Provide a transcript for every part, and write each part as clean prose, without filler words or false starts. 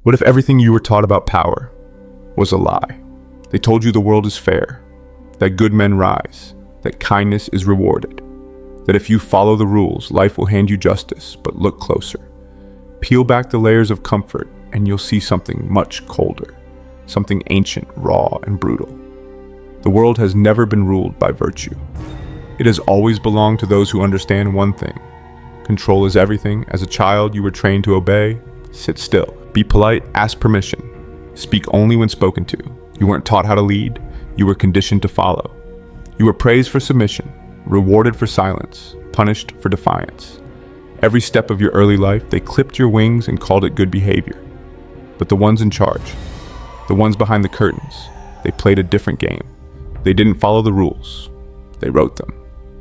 What if everything you were taught about power was a lie? They told you the world is fair, that good men rise, that kindness is rewarded, that if you follow the rules, life will hand you justice, but look closer. Peel back the layers of comfort and you'll see something much colder, something ancient, raw, and brutal. The world has never been ruled by virtue. It has always belonged to those who understand one thing. Control is everything. As a child, you were trained to obey, sit still, be polite, ask permission, speak only when spoken to. You weren't taught how to lead, you were conditioned to follow. You were praised for submission, rewarded for silence, punished for defiance. Every step of your early life, they clipped your wings and called it good behavior. But the ones in charge, the ones behind the curtains, they played a different game. They didn't follow the rules, they wrote them.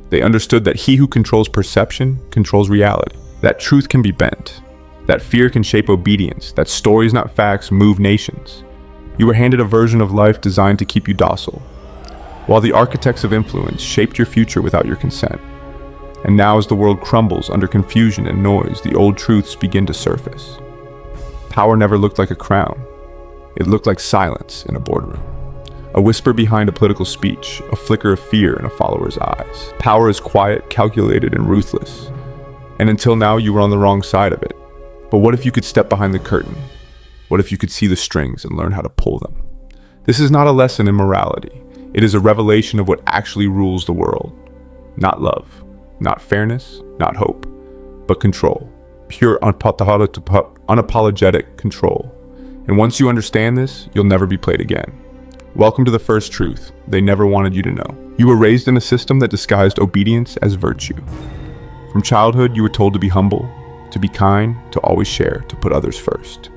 They understood that he who controls perception controls reality, that truth can be bent, that fear can shape obedience, that stories not facts move nations. You were handed a version of life designed to keep you docile, while the architects of influence shaped your future without your consent. And now as the world crumbles under confusion and noise, the old truths begin to surface. Power never looked like a crown. It looked like silence in a boardroom. A whisper behind a political speech, a flicker of fear in a follower's eyes. Power is quiet, calculated, and ruthless. And until now, you were on the wrong side of it. But what if you could step behind the curtain? What if you could see the strings and learn how to pull them? This is not a lesson in morality. It is a revelation of what actually rules the world. Not love, not fairness, not hope, but control. Pure, unapologetic control. And once you understand this, you'll never be played again. Welcome to the first truth they never wanted you to know. You were raised in a system that disguised obedience as virtue. From childhood, you were told to be humble, to be kind, to always share, to put others first.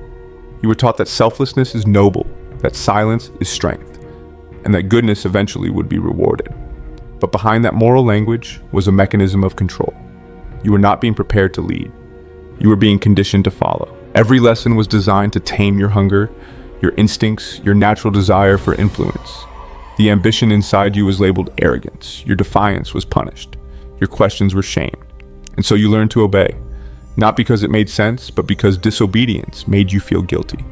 You were taught that selflessness is noble, that silence is strength, and that goodness eventually would be rewarded. But behind that moral language was a mechanism of control. You were not being prepared to lead. You were being conditioned to follow. Every lesson was designed to tame your hunger, your instincts, your natural desire for influence. The ambition inside you was labeled arrogance. Your defiance was punished. Your questions were shamed. And so you learned to obey, not because it made sense, but because disobedience made you feel guilty.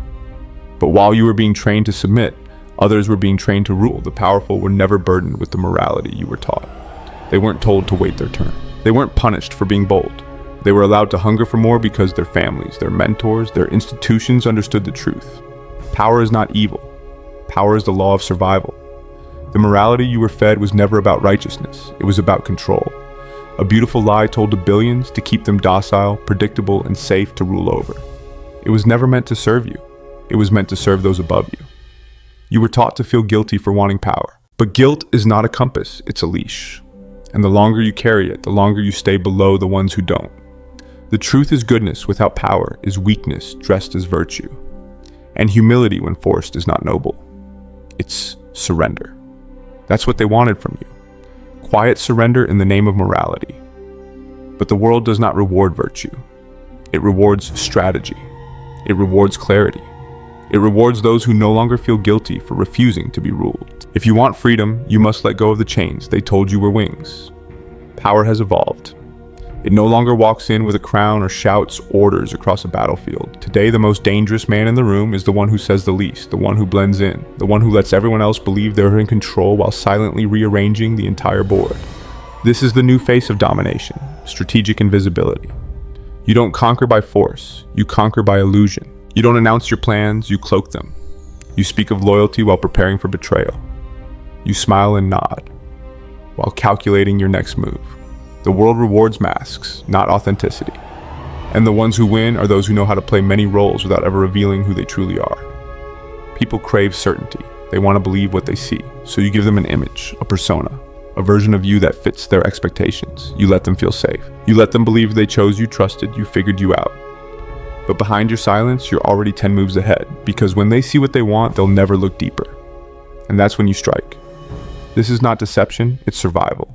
But while you were being trained to submit, others were being trained to rule. The powerful were never burdened with the morality you were taught. They weren't told to wait their turn. They weren't punished for being bold. They were allowed to hunger for more because their families, their mentors, their institutions understood the truth. Power is not evil. Power is the law of survival. The morality you were fed was never about righteousness. It was about control. A beautiful lie told to billions to keep them docile, predictable, and safe to rule over. It was never meant to serve you. It was meant to serve those above you. You were taught to feel guilty for wanting power. But guilt is not a compass, it's a leash. And the longer you carry it, the longer you stay below the ones who don't. The truth is goodness without power is weakness dressed as virtue. And humility when forced is not noble. It's surrender. That's what they wanted from you. Quiet surrender in the name of morality. But the world does not reward virtue. It rewards strategy. It rewards clarity. It rewards those who no longer feel guilty for refusing to be ruled. If you want freedom, you must let go of the chains they told you were wings. Power has evolved. It no longer walks in with a crown or shouts orders across a battlefield. Today, the most dangerous man in the room is the one who says the least, the one who blends in, the one who lets everyone else believe they're in control while silently rearranging the entire board. This is the new face of domination, strategic invisibility. You don't conquer by force, you conquer by illusion. You don't announce your plans, you cloak them. You speak of loyalty while preparing for betrayal. You smile and nod while calculating your next move. The world rewards masks, not authenticity. And the ones who win are those who know how to play many roles without ever revealing who they truly are. People crave certainty. They want to believe what they see. So you give them an image, a persona, a version of you that fits their expectations. You let them feel safe. You let them believe they chose you, trusted you, figured you out. But behind your silence, you're already 10 moves ahead, because when they see what they want, they'll never look deeper. And that's when you strike. This is not deception, it's survival.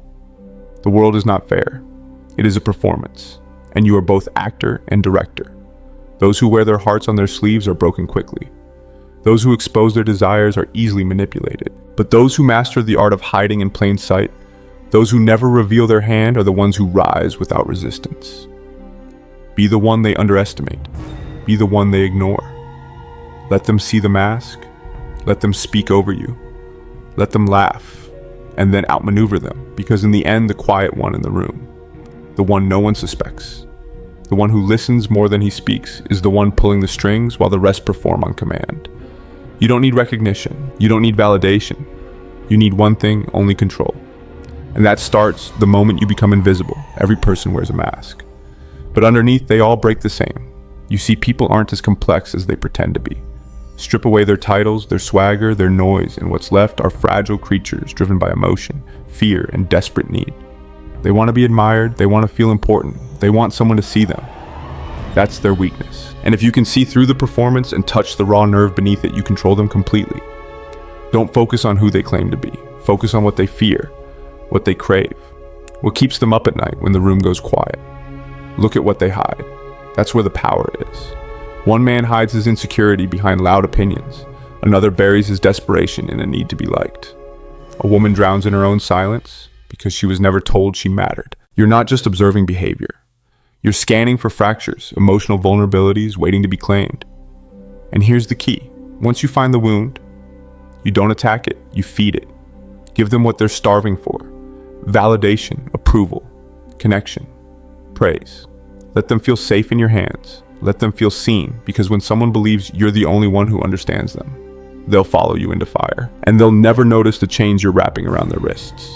The world is not fair. It is a performance, and you are both actor and director. Those who wear their hearts on their sleeves are broken quickly. Those who expose their desires are easily manipulated. But those who master the art of hiding in plain sight, those who never reveal their hand, are the ones who rise without resistance. Be the one they underestimate. Be the one they ignore. Let them see the mask. Let them speak over you. Let them laugh, and then outmaneuver them, because in the end, the quiet one in the room, the one no one suspects, the one who listens more than he speaks, is the one pulling the strings while the rest perform on command. You don't need recognition. You don't need validation. You need one thing, only control. And that starts the moment you become invisible. Every person wears a mask. But underneath, they all break the same. You see, people aren't as complex as they pretend to be. Strip away their titles, their swagger, their noise, and what's left are fragile creatures driven by emotion, fear, and desperate need. They want to be admired, they want to feel important, they want someone to see them. That's their weakness. And if you can see through the performance and touch the raw nerve beneath it, you control them completely. Don't focus on who they claim to be. Focus on what they fear, what they crave, what keeps them up at night when the room goes quiet. Look at what they hide. That's where the power is. One man hides his insecurity behind loud opinions. Another buries his desperation in a need to be liked. A woman drowns in her own silence because she was never told she mattered. You're not just observing behavior. You're scanning for fractures, emotional vulnerabilities waiting to be claimed. And here's the key. Once you find the wound, you don't attack it, you feed it. Give them what they're starving for. Validation, approval, connection, praise. Let them feel safe in your hands. Let them feel seen, because when someone believes you're the only one who understands them, they'll follow you into fire. And they'll never notice the chains you're wrapping around their wrists.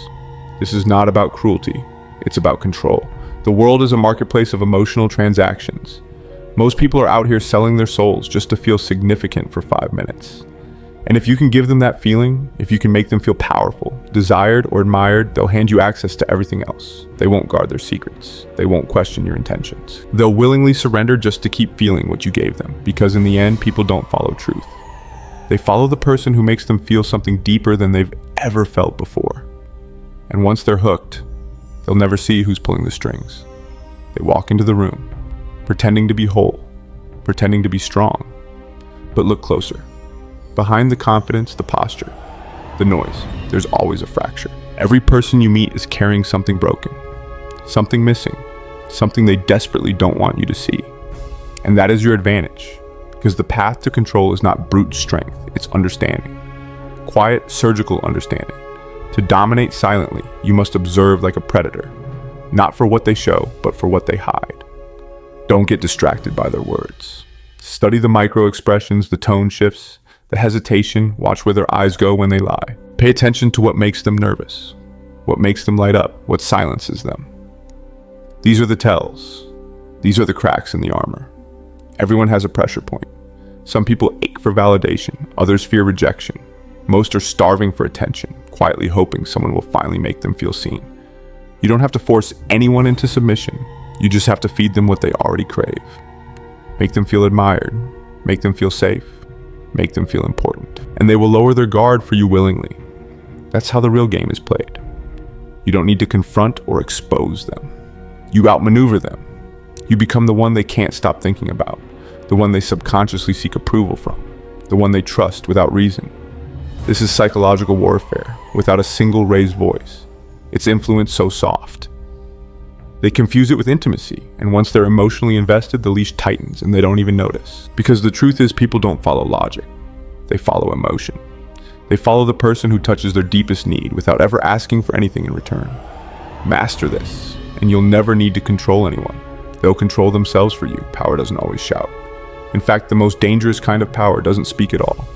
This is not about cruelty. It's about control. The world is a marketplace of emotional transactions. Most people are out here selling their souls just to feel significant for 5 minutes. And if you can give them that feeling, if you can make them feel powerful, desired, or admired, they'll hand you access to everything else. They won't guard their secrets. They won't question your intentions. They'll willingly surrender just to keep feeling what you gave them, because in the end, people don't follow truth. They follow the person who makes them feel something deeper than they've ever felt before. And once they're hooked, they'll never see who's pulling the strings. They walk into the room, pretending to be whole, pretending to be strong. But look closer. Behind the confidence, the posture, the noise, there's always a fracture. Every person you meet is carrying something broken, something missing, something they desperately don't want you to see. And that is your advantage, because the path to control is not brute strength, it's understanding. Quiet, surgical understanding. To dominate silently, you must observe like a predator, not for what they show, but for what they hide. Don't get distracted by their words. Study the micro expressions, the tone shifts, the hesitation. Watch where their eyes go when they lie. Pay attention to what makes them nervous, what makes them light up, what silences them. These are the tells. These are the cracks in the armor. Everyone has a pressure point. Some people ache for validation, others fear rejection. Most are starving for attention, quietly hoping someone will finally make them feel seen. You don't have to force anyone into submission. You just have to feed them what they already crave. Make them feel admired. Make them feel safe. Make them feel important. And they will lower their guard for you willingly. That's how the real game is played. You don't need to confront or expose them. You outmaneuver them. You become the one they can't stop thinking about, the one they subconsciously seek approval from, the one they trust without reason. This is psychological warfare, without a single raised voice. Its influence so soft. They confuse it with intimacy, and once they're emotionally invested, the leash tightens and they don't even notice. Because the truth is, people don't follow logic. They follow emotion. They follow the person who touches their deepest need without ever asking for anything in return. Master this, and you'll never need to control anyone. They'll control themselves for you. Power doesn't always shout. In fact, the most dangerous kind of power doesn't speak at all.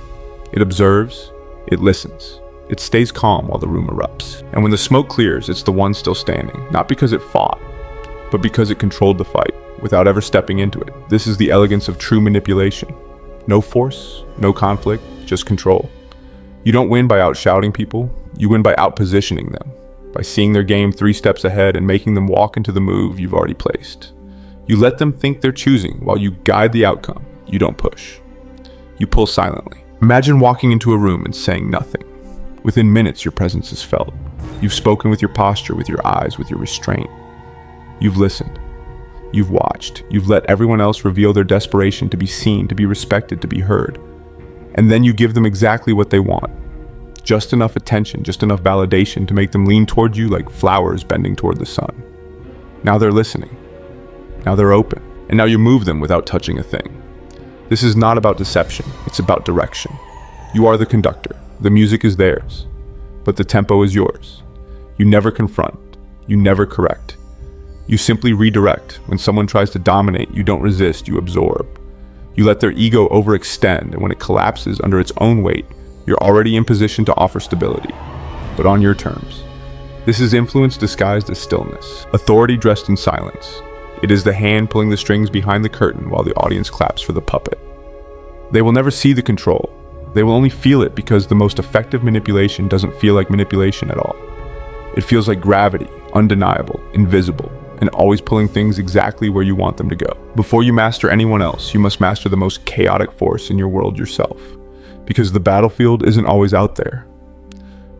It observes, it listens. It stays calm while the room erupts. And when the smoke clears, it's the one still standing, not because it fought, but because it controlled the fight without ever stepping into it. This is the elegance of true manipulation. No force, no conflict, just control. You don't win by outshouting people, you win by outpositioning them, by seeing their game 3 steps ahead and making them walk into the move you've already placed. You let them think they're choosing while you guide the outcome. You don't push. You pull silently. Imagine walking into a room and saying nothing. Within minutes, your presence is felt. You've spoken with your posture, with your eyes, with your restraint. You've listened. You've watched. You've let everyone else reveal their desperation to be seen, to be respected, to be heard. And then you give them exactly what they want. Just enough attention, just enough validation to make them lean toward you like flowers bending toward the sun. Now they're listening. Now they're open. And now you move them without touching a thing. This is not about deception, it's about direction. You are the conductor, the music is theirs, but the tempo is yours. You never confront, you never correct. You simply redirect. When someone tries to dominate, you don't resist, you absorb. You let their ego overextend, and when it collapses under its own weight, you're already in position to offer stability, but on your terms. This is influence disguised as stillness, authority dressed in silence. It is the hand pulling the strings behind the curtain while the audience claps for the puppet. They will never see the control. They will only feel it because the most effective manipulation doesn't feel like manipulation at all. It feels like gravity, undeniable, invisible, and always pulling things exactly where you want them to go. Before you master anyone else, you must master the most chaotic force in your world yourself, because the battlefield isn't always out there.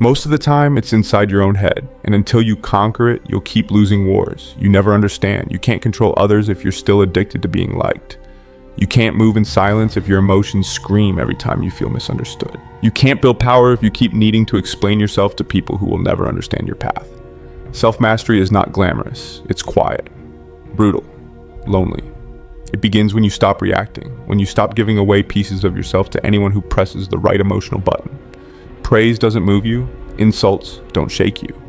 Most of the time, it's inside your own head, and until you conquer it, you'll keep losing wars. You never understand. You can't control others if you're still addicted to being liked. You can't move in silence if your emotions scream every time you feel misunderstood. You can't build power if you keep needing to explain yourself to people who will never understand your path. Self-mastery is not glamorous. It's quiet, brutal, lonely. It begins when you stop reacting, when you stop giving away pieces of yourself to anyone who presses the right emotional button. Praise doesn't move you, insults don't shake you.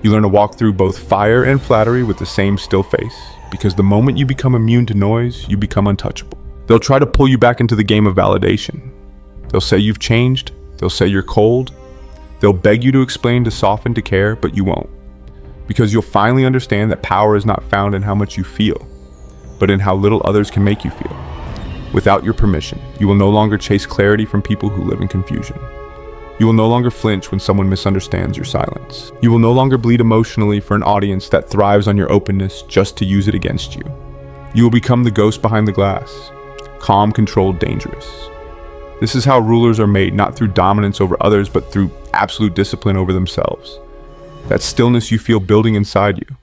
You learn to walk through both fire and flattery with the same still face, because the moment you become immune to noise, you become untouchable. They'll try to pull you back into the game of validation. They'll say you've changed, they'll say you're cold, they'll beg you to explain, to soften, to care, but you won't. Because you'll finally understand that power is not found in how much you feel, but in how little others can make you feel. Without your permission, you will no longer chase clarity from people who live in confusion. You will no longer flinch when someone misunderstands your silence. You will no longer bleed emotionally for an audience that thrives on your openness just to use it against you. You will become the ghost behind the glass, calm, controlled, dangerous. This is how rulers are made, not through dominance over others, but through absolute discipline over themselves. That stillness you feel building inside you.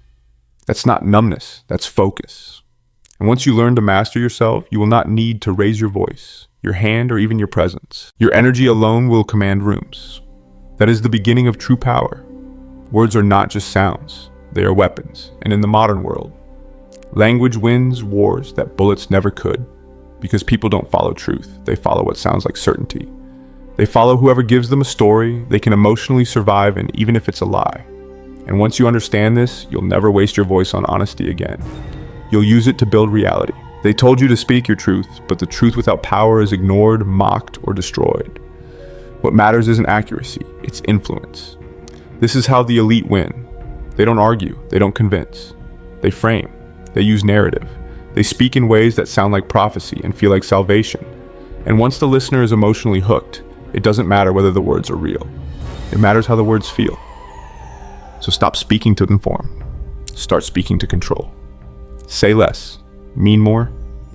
That's not numbness, that's focus. And once you learn to master yourself, you will not need to raise your voice, your hand, or even your presence. Your energy alone will command rooms. That is the beginning of true power. Words are not just sounds, they are weapons. And in the modern world, language wins wars that bullets never could, because people don't follow truth, they follow what sounds like certainty. They follow whoever gives them a story they can emotionally survive in, even if it's a lie. And once you understand this, you'll never waste your voice on honesty again. You'll use it to build reality. They told you to speak your truth, but the truth without power is ignored, mocked, or destroyed. What matters isn't accuracy, it's influence. This is how the elite win. They don't argue, they don't convince. They frame, they use narrative. They speak in ways that sound like prophecy and feel like salvation. And once the listener is emotionally hooked, it doesn't matter whether the words are real. It matters how the words feel. So stop speaking to conform. Start speaking to control. Say less. Mean more.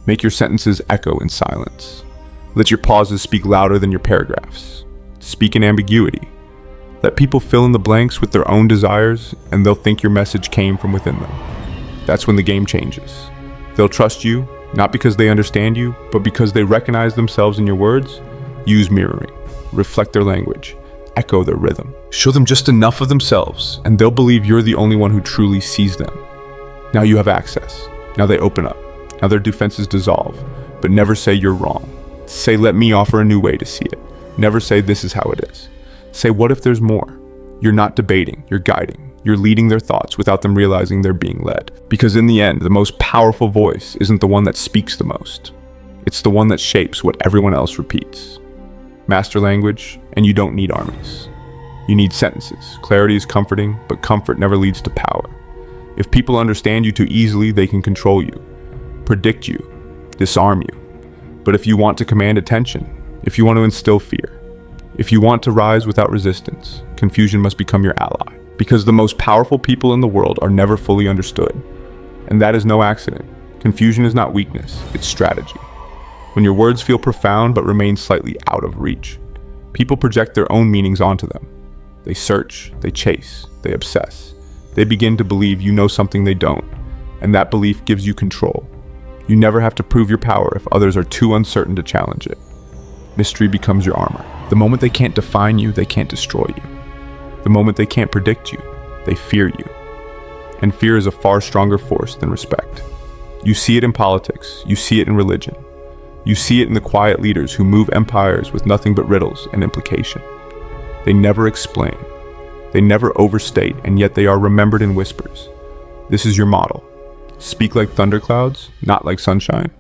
Make your sentences echo in silence. Let your pauses speak louder than your paragraphs. Speak in ambiguity. Let people fill in the blanks with their own desires, and they'll think your message came from within them. That's when the game changes. They'll trust you, not because they understand you, but because they recognize themselves in your words. Use mirroring. Reflect their language. Echo their rhythm. Show them just enough of themselves, and they'll believe you're the only one who truly sees them. Now you have access. Now they open up. Now their defenses dissolve. But never say you're wrong. Say, let me offer a new way to see it. Never say this is how it is. Say, what if there's more? You're not debating, you're guiding. You're leading their thoughts without them realizing they're being led. Because in the end, the most powerful voice isn't the one that speaks the most. It's the one that shapes what everyone else repeats. Master language, and you don't need armies. You need sentences. Clarity is comforting, but comfort never leads to power. If people understand you too easily, they can control you, predict you, disarm you. But if you want to command attention, if you want to instill fear, if you want to rise without resistance, confusion must become your ally. Because the most powerful people in the world are never fully understood. And that is no accident. Confusion is not weakness, it's strategy. When your words feel profound but remain slightly out of reach, people project their own meanings onto them. They search, they chase, they obsess. They begin to believe you know something they don't, and that belief gives you control. You never have to prove your power if others are too uncertain to challenge it. Mystery becomes your armor. The moment they can't define you, they can't destroy you. The moment they can't predict you, they fear you. And fear is a far stronger force than respect. You see it in politics, you see it in religion. You see it in the quiet leaders who move empires with nothing but riddles and implication. They never explain. They never overstate, and yet they are remembered in whispers. This is your model. Speak like thunderclouds, not like sunshine.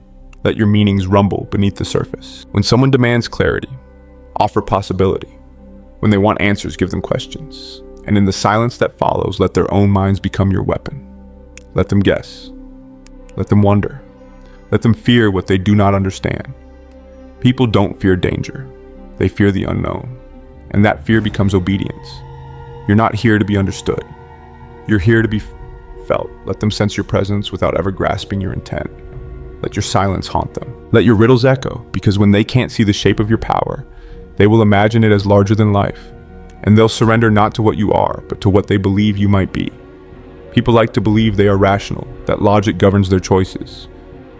Let your meanings rumble beneath the surface. When someone demands clarity, offer possibility. When they want answers, give them questions. And in the silence that follows, let their own minds become your weapon. Let them guess. Let them wonder. Let them fear what they do not understand. People don't fear danger. They fear the unknown. And that fear becomes obedience. You're not here to be understood. You're here to be felt. Let them sense your presence without ever grasping your intent. Let your silence haunt them. Let your riddles echo, because when they can't see the shape of your power, they will imagine it as larger than life. And they'll surrender not to what you are, but to what they believe you might be. People like to believe they are rational, that logic governs their choices.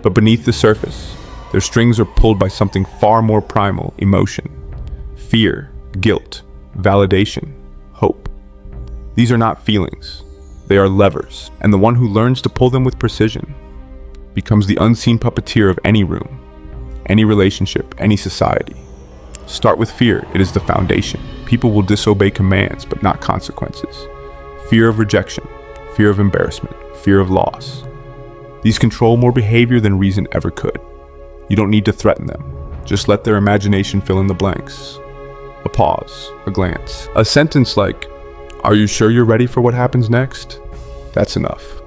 But beneath the surface, their strings are pulled by something far more primal: emotion, fear, guilt, validation, hope. These are not feelings. They are levers, and the one who learns to pull them with precision becomes the unseen puppeteer of any room, any relationship, any society. Start with fear. It is the foundation. People will disobey commands, but not consequences. Fear of rejection, fear of embarrassment, fear of loss. These control more behavior than reason ever could. You don't need to threaten them. Just let their imagination fill in the blanks. A pause, a glance, a sentence like, "Are you sure you're ready for what happens next?" That's enough.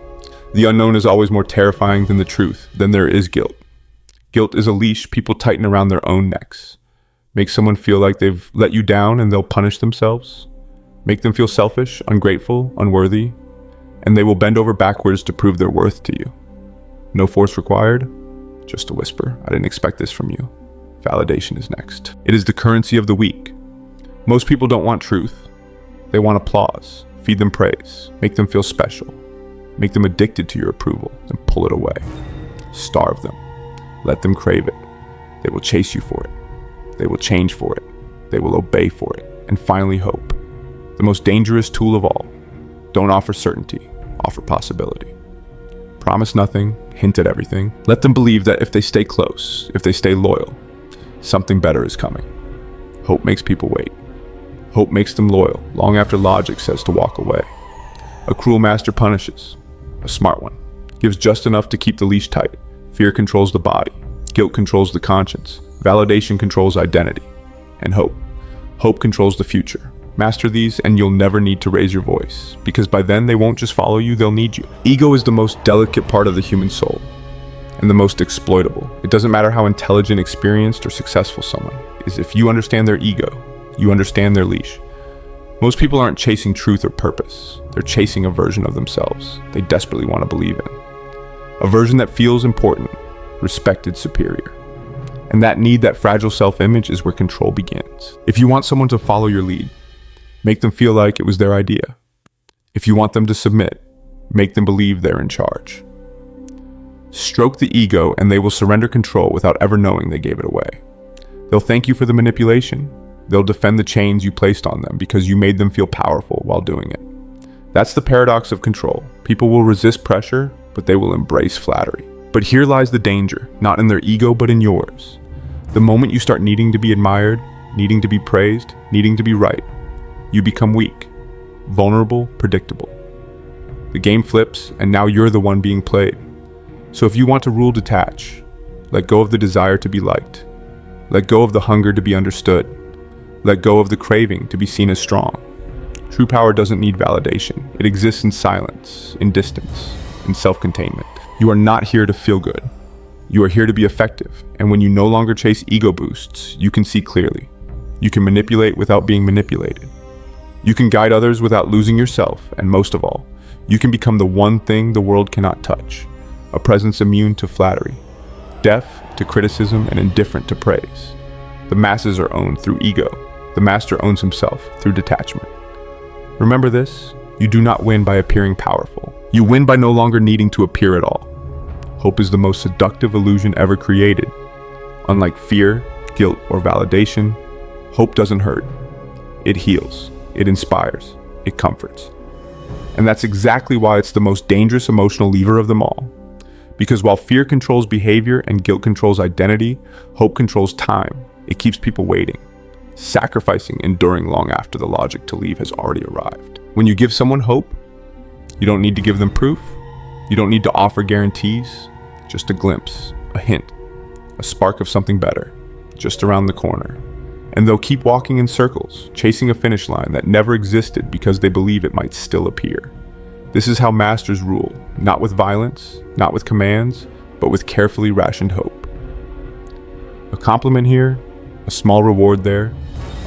The unknown is always more terrifying than the truth. Then there is guilt. Guilt is a leash people tighten around their own necks. Make someone feel like they've let you down and they'll punish themselves. Make them feel selfish, ungrateful, unworthy, and they will bend over backwards to prove their worth to you. No force required, just a whisper. "I didn't expect this from you." Validation is next. It is the currency of the weak. Most people don't want truth. They want applause. Feed them praise. Make them feel special. Make them addicted to your approval, and pull it away. Starve them. Let them crave it. They will chase you for it. They will change for it. They will obey for it. And finally, hope. The most dangerous tool of all. Don't offer certainty. Offer possibility. Promise nothing. Hint at everything. Let them believe that if they stay close, if they stay loyal, something better is coming. Hope makes people wait. Hope makes them loyal, long after logic says to walk away. A cruel master punishes. A smart one gives just enough to keep the leash tight. Fear controls the body. Guilt controls the conscience. Validation controls identity. And hope. Hope controls the future. Master these and you'll never need to raise your voice, because by then they won't just follow you, they'll need you. Ego is the most delicate part of the human soul, and the most exploitable. It doesn't matter how intelligent, experienced, or successful someone is. If you understand their ego, you understand their leash. Most people aren't chasing truth or purpose. They're chasing a version of themselves they desperately want to believe in. A version that feels important, respected, superior. And that need, that fragile self-image, is where control begins. If you want someone to follow your lead, make them feel like it was their idea. If you want them to submit, make them believe they're in charge. Stroke the ego and they will surrender control without ever knowing they gave it away. They'll thank you for the manipulation. They'll defend the chains you placed on them because you made them feel powerful while doing it. That's the paradox of control. People will resist pressure, but they will embrace flattery. But here lies the danger, not in their ego, but in yours. The moment you start needing to be admired, needing to be praised, needing to be right, you become weak, vulnerable, predictable. The game flips, and now you're the one being played. So if you want to rule, detach. Let go of the desire to be liked. Let go of the hunger to be understood. Let go of the craving to be seen as strong. True power doesn't need validation. It exists in silence, in distance, in self-containment. You are not here to feel good. You are here to be effective. And when you no longer chase ego boosts, you can see clearly. You can manipulate without being manipulated. You can guide others without losing yourself. And most of all, you can become the one thing the world cannot touch. A presence immune to flattery, deaf to criticism, and indifferent to praise. The masses are owned through ego. The master owns himself through detachment. Remember this, you do not win by appearing powerful. You win by no longer needing to appear at all. Hope is the most seductive illusion ever created. Unlike fear, guilt, or validation, hope doesn't hurt. It heals, it inspires, it comforts. And that's exactly why it's the most dangerous emotional lever of them all. Because while fear controls behavior and guilt controls identity, hope controls time. It keeps people waiting, sacrificing, enduring long after the logic to leave has already arrived. When you give someone hope, you don't need to give them proof. You don't need to offer guarantees. Just a glimpse, a hint, a spark of something better, just around the corner. And they'll keep walking in circles, chasing a finish line that never existed because they believe it might still appear. This is how masters rule, not with violence, not with commands, but with carefully rationed hope. A compliment here, a small reward there,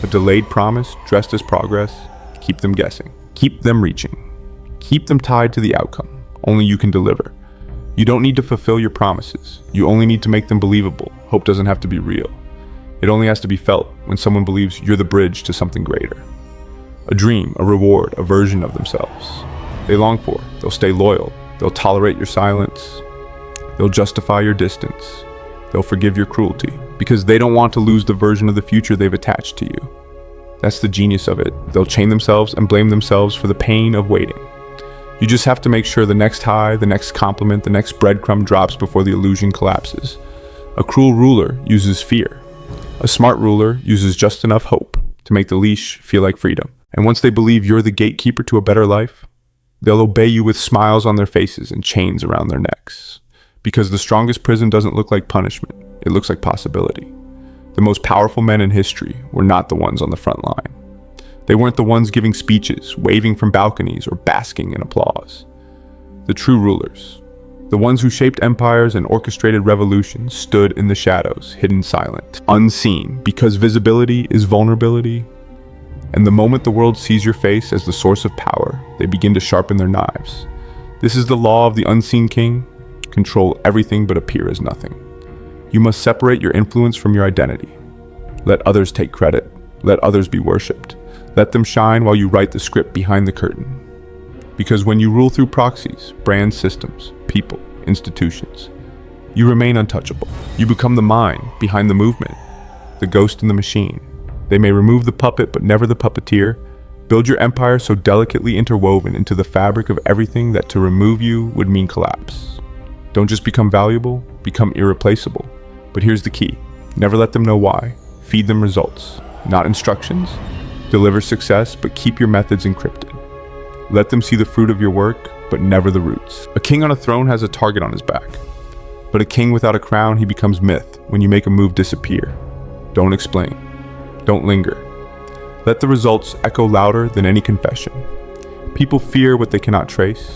a delayed promise dressed as progress. Keep them guessing. Keep them reaching. Keep them tied to the outcome. Only you can deliver. You don't need to fulfill your promises. You only need to make them believable. Hope doesn't have to be real. It only has to be felt when someone believes you're the bridge to something greater. A dream, a reward, a version of themselves. They long for, they'll stay loyal, they'll tolerate your silence, they'll justify your distance, they'll forgive your cruelty, because they don't want to lose the version of the future they've attached to you. That's the genius of it. They'll chain themselves and blame themselves for the pain of waiting. You just have to make sure the next high, the next compliment, the next breadcrumb drops before the illusion collapses. A cruel ruler uses fear. A smart ruler uses just enough hope to make the leash feel like freedom. And once they believe you're the gatekeeper to a better life, they'll obey you with smiles on their faces and chains around their necks. Because the strongest prison doesn't look like punishment, it looks like possibility. The most powerful men in history were not the ones on the front line. They weren't the ones giving speeches, waving from balconies, or basking in applause. The true rulers, the ones who shaped empires and orchestrated revolutions, stood in the shadows, hidden, silent, unseen, because visibility is vulnerability. And the moment the world sees your face as the source of power, they begin to sharpen their knives. This is the law of the unseen king. Control everything but appear as nothing. You must separate your influence from your identity. Let others take credit. Let others be worshipped. Let them shine while you write the script behind the curtain. Because when you rule through proxies, brand systems, people, institutions, you remain untouchable. You become the mind behind the movement, the ghost in the machine. They may remove the puppet, but never the puppeteer. Build your empire so delicately interwoven into the fabric of everything that to remove you would mean collapse. Don't just become valuable, become irreplaceable. But here's the key. Never let them know why. Feed them results, not instructions. Deliver success, but keep your methods encrypted. Let them see the fruit of your work, but never the roots. A king on a throne has a target on his back. But a king without a crown, he becomes myth when you make a move disappear. Don't explain. Don't linger. Let the results echo louder than any confession. People fear what they cannot trace.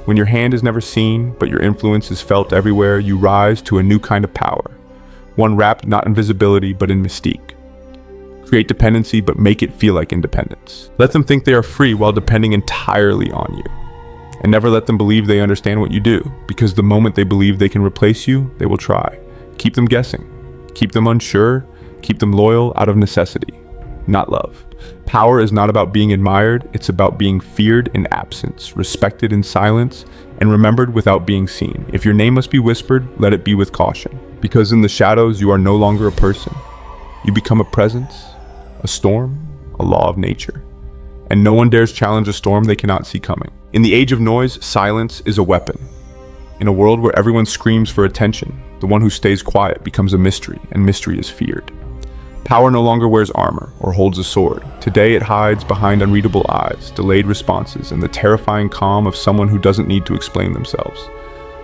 When your hand is never seen, but your influence is felt everywhere, you rise to a new kind of power. One wrapped not in visibility, but in mystique. Create dependency, but make it feel like independence. Let them think they are free while depending entirely on you. And never let them believe they understand what you do, because the moment they believe they can replace you, they will try. Keep them guessing. Keep them unsure. Keep them loyal out of necessity, not love. Power is not about being admired, it's about being feared in absence, respected in silence, and remembered without being seen. If your name must be whispered, let it be with caution. Because in the shadows, you are no longer a person. You become a presence, a storm, a law of nature. And no one dares challenge a storm they cannot see coming. In the age of noise, silence is a weapon. In a world where everyone screams for attention, the one who stays quiet becomes a mystery, and mystery is feared. Power no longer wears armor or holds a sword. Today it hides behind unreadable eyes, delayed responses, and the terrifying calm of someone who doesn't need to explain themselves.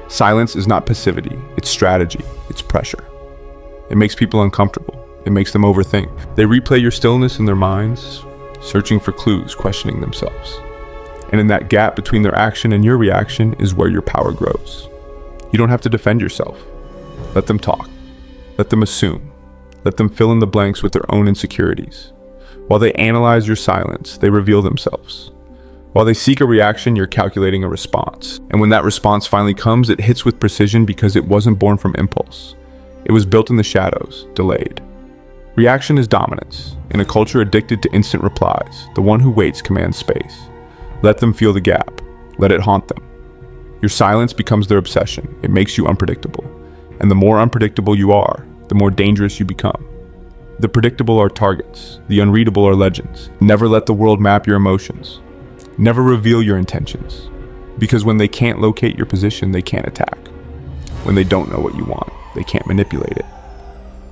Silence is not passivity, it's strategy, it's pressure. It makes people uncomfortable. It makes them overthink. They replay your stillness in their minds, searching for clues, questioning themselves. And in that gap between their action and your reaction is where your power grows. You don't have to defend yourself. Let them talk. Let them assume. Let them fill in the blanks with their own insecurities. While they analyze your silence, they reveal themselves. While they seek a reaction, you're calculating a response. And when that response finally comes, it hits with precision because it wasn't born from impulse. It was built in the shadows, delayed. Reaction is dominance. In a culture addicted to instant replies, the one who waits commands space. Let them feel the gap. Let it haunt them. Your silence becomes their obsession. It makes you unpredictable. And the more unpredictable you are, the more dangerous you become. The predictable are targets. The unreadable are legends. Never let the world map your emotions. Never reveal your intentions. Because when they can't locate your position, they can't attack. when they don't know what you want. They can't manipulate it.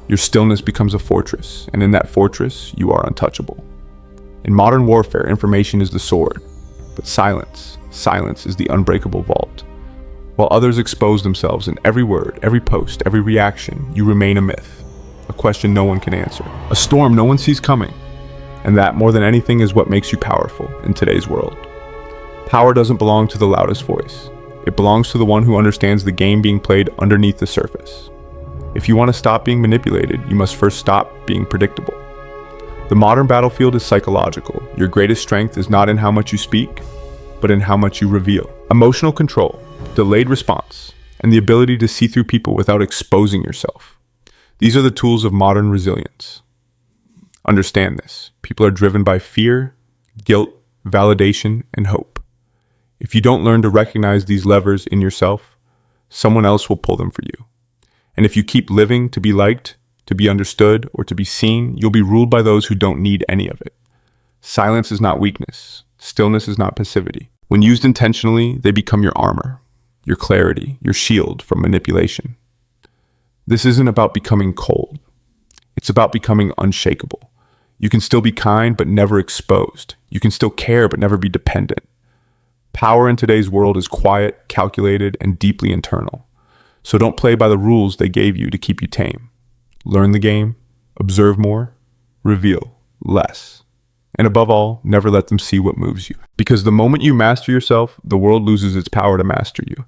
Your stillness becomes a fortress, and in that fortress, you are untouchable. In modern warfare, information is the sword, but silence is the unbreakable vault. While others expose themselves in every word, every post, every reaction, you remain a myth, a question no one can answer, a storm no one sees coming. And that, more than anything, is what makes you powerful in today's world. Power doesn't belong to the loudest voice. It belongs to the one who understands the game being played underneath the surface. If you want to stop being manipulated, you must first stop being predictable. The modern battlefield is psychological. Your greatest strength is not in how much you speak, but in how much you reveal. Emotional control, delayed response, and the ability to see through people without exposing yourself. These are the tools of modern resilience. Understand this. People are driven by fear, guilt, validation, and hope. If you don't learn to recognize these levers in yourself, someone else will pull them for you. And if you keep living to be liked, to be understood, or to be seen, you'll be ruled by those who don't need any of it. Silence is not weakness. Stillness is not passivity. When used intentionally, they become your armor, your clarity, your shield from manipulation. This isn't about becoming cold. It's about becoming unshakable. You can still be kind, but never exposed. You can still care, but never be dependent. Power in today's world is quiet, calculated, and deeply internal. So don't play by the rules they gave you to keep you tame. Learn the game, observe more, reveal less. And above all, never let them see what moves you. Because the moment you master yourself, the world loses its power to master you.